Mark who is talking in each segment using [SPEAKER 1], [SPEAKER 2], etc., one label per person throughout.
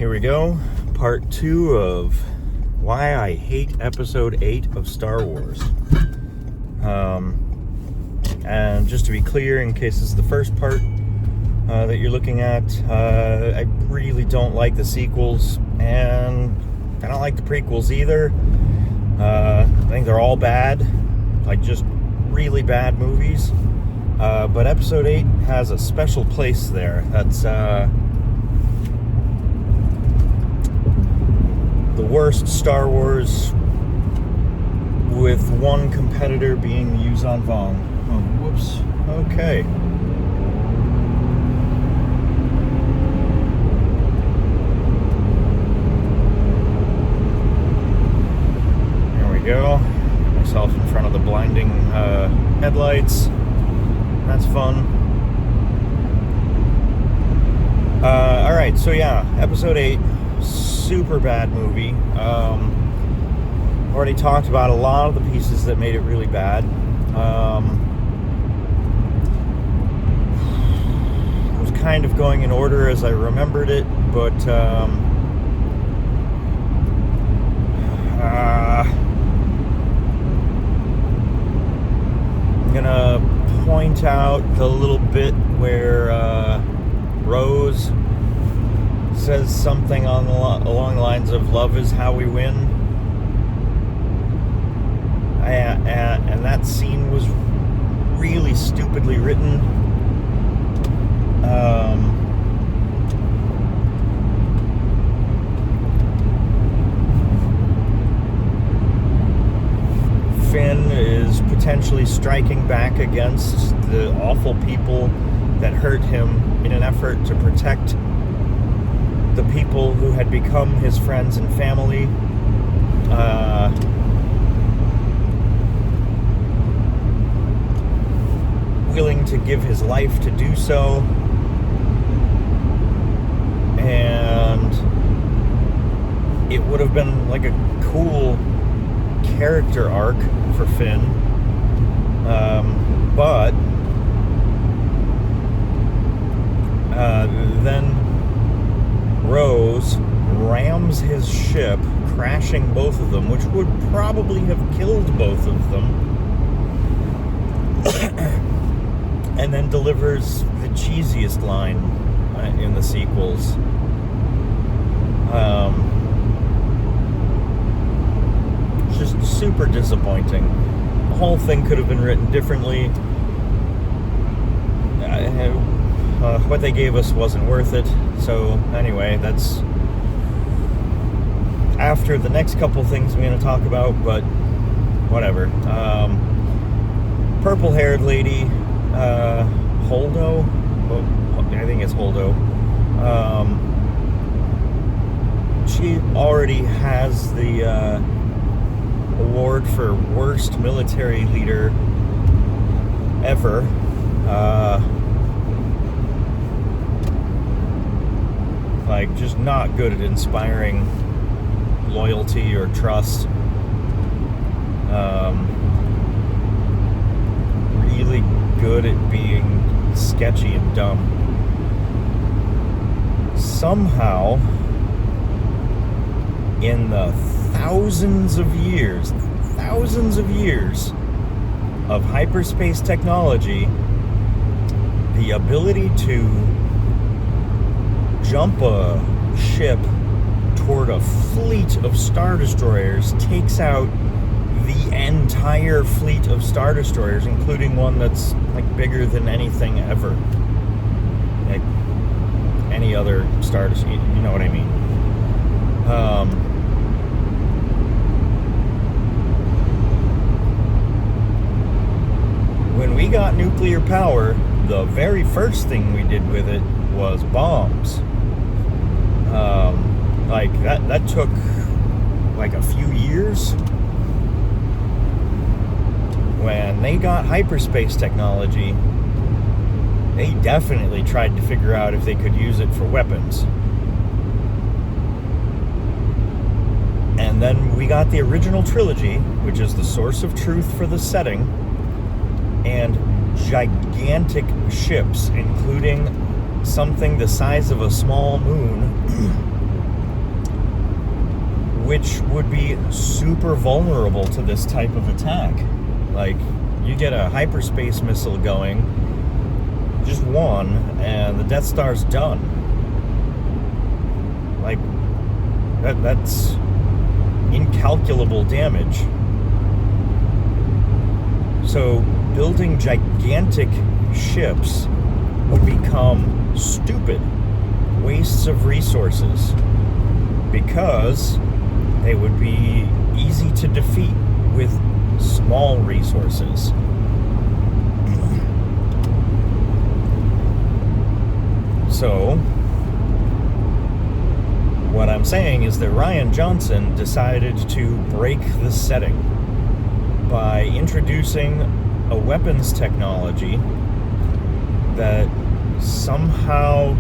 [SPEAKER 1] Here we go, part 2 of why I hate episode 8 of Star Wars. And just to be clear, in case this is the first part that you're looking at, I really don't like the sequels, and I don't like the prequels either. I think they're all bad, like just really bad movies. But episode 8 has a special place there. That's the worst Star Wars, with one competitor being Yuuzhan Vong. Oh, whoops. Okay. There we go. Myself in front of the blinding headlights. That's fun. Alright, so yeah, episode 8. Super bad movie. Already talked about a lot of the pieces that made it really bad. I was kind of going in order as I remembered it, but I'm gonna point out the little bit where Rose says something along the lines of "love is how we win," and that scene was really stupidly written. Finn is potentially striking back against the awful people that hurt him in an effort to protect the people who had become his friends and family. Willing to give his life to do so. And it would have been like a cool character arc for Finn. But then Rose rams his ship, crashing both of them, which would probably have killed both of them, and then delivers the cheesiest line in the sequels. Just super disappointing. The whole thing could have been written differently. What they gave us wasn't worth it. So anyway, that's after the next couple things I'm going to talk about, but whatever. Purple-haired lady, Holdo? Well, I think it's Holdo. She already has the award for worst military leader ever. Like, just not good at inspiring loyalty or trust. Really good at being sketchy and dumb. Somehow, in the thousands of years of hyperspace technology, the ability to jump a ship toward a fleet of Star Destroyers takes out the entire fleet of Star Destroyers, including one that's like bigger than anything ever, like any other Star Destroyer. You know what I mean? When we got nuclear power, the very first thing we did with it was bombs. Like that took like a few years. When they got hyperspace technology, they definitely tried to figure out if they could use it for weapons. And then we got the original trilogy, which is the source of truth for the setting, and gigantic ships, including something the size of a small moon which would be super vulnerable to this type of attack. Like, you get a hyperspace missile going, just one, and the Death Star's done. Like, that's incalculable damage. So building gigantic ships would become stupid wastes of resources because they would be easy to defeat with small resources. So what I'm saying is that Rian Johnson decided to break the setting by introducing a weapons technology that somehow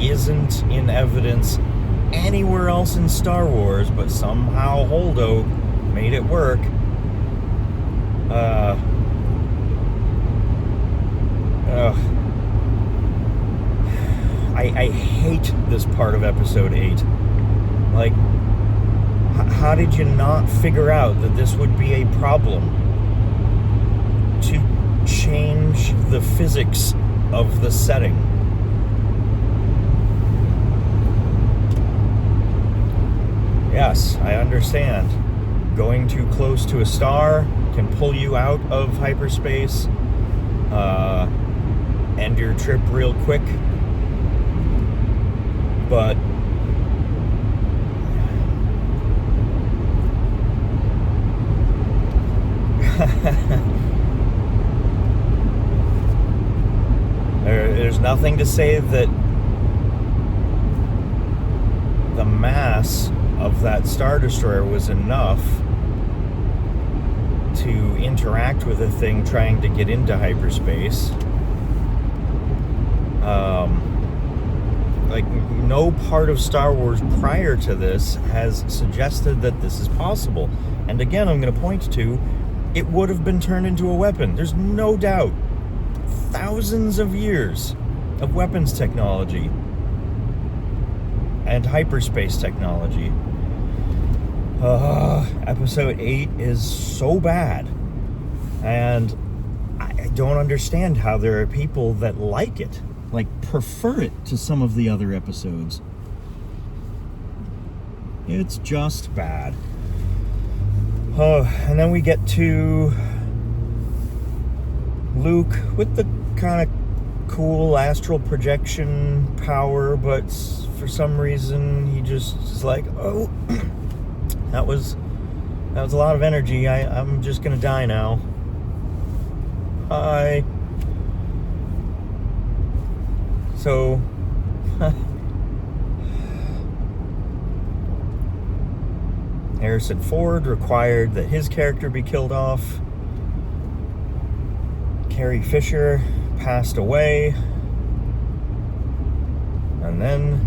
[SPEAKER 1] isn't in evidence anywhere else in Star Wars, but somehow Holdo made it work. I hate this part of Episode 8. Like, how did you not figure out that this would be a problem? To change the physics of the setting. Yes, I understand. Going too close to a star can pull you out of hyperspace, end your trip real quick. But there's nothing to say that the mass of that Star Destroyer was enough to interact with a thing trying to get into hyperspace. Like, no part of Star Wars prior to this has suggested that this is possible. And again, I'm going to point to, it would have been turned into a weapon. There's no doubt. Thousands of years of weapons technology and hyperspace technology. Episode 8 is so bad. And I don't understand how there are people that like it. Like, prefer it to some of the other episodes. It's just bad. And then we get to Luke with the kind of cool astral projection power, but for some reason he just is like, oh, that was a lot of energy. I'm just gonna die now. Hi. So, Harrison Ford required that his character be killed off. Carrie Fisher passed away. And then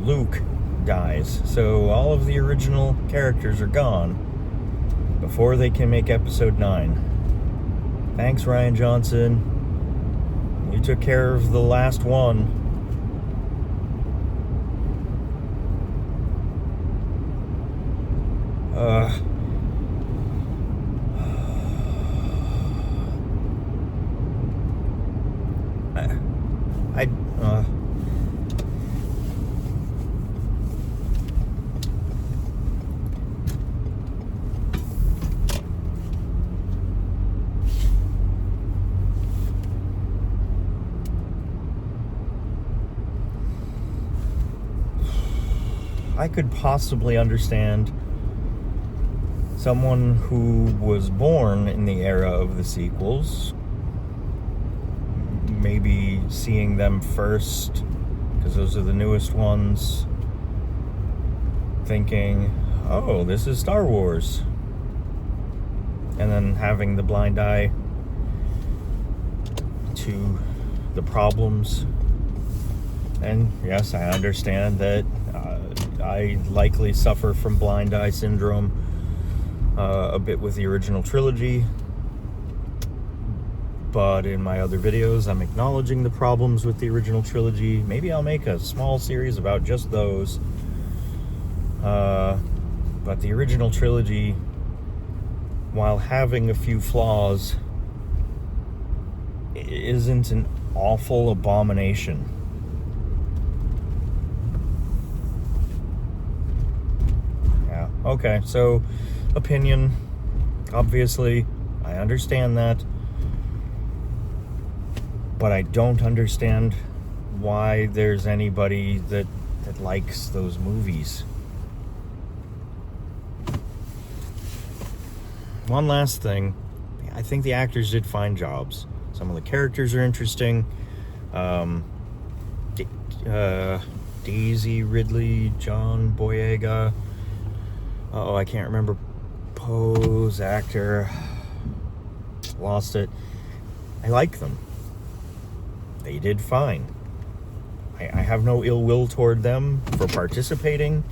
[SPEAKER 1] Luke dies. So all of the original characters are gone before they can make episode 9. Thanks, Rian Johnson. You took care of the last one. I could possibly understand someone who was born in the era of the sequels maybe seeing them first, because those are the newest ones, thinking, oh, this is Star Wars, and then having the blind eye to the problems. And yes, I understand that I likely suffer from blind eye syndrome a bit with the original trilogy, but in my other videos I'm acknowledging the problems with the original trilogy. Maybe I'll make a small series about just those. But the original trilogy, while having a few flaws, isn't an awful abomination. Yeah, okay, so opinion, obviously, I understand that, but I don't understand why there's anybody that likes those movies. One last thing, I think the actors did fine jobs. Some of the characters are interesting. Daisy Ridley, John Boyega. Oh, I can't remember Poe's actor. Lost it. I like them. They did fine. I have no ill will toward them for participating.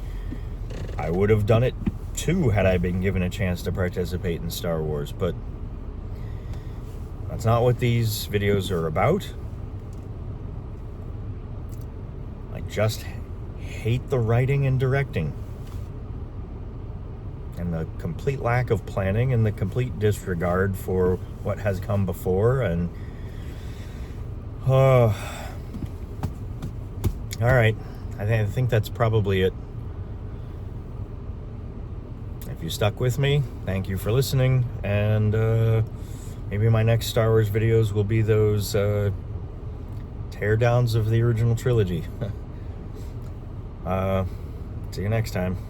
[SPEAKER 1] I would have done it too had I been given a chance to participate in Star Wars, but that's not what these videos are about. I just hate the writing and directing, and the complete lack of planning and the complete disregard for what has come before. And all right, I think that's probably it. If you stuck with me, thank you for listening, and maybe my next Star Wars videos will be those teardowns of the original trilogy. See you next time.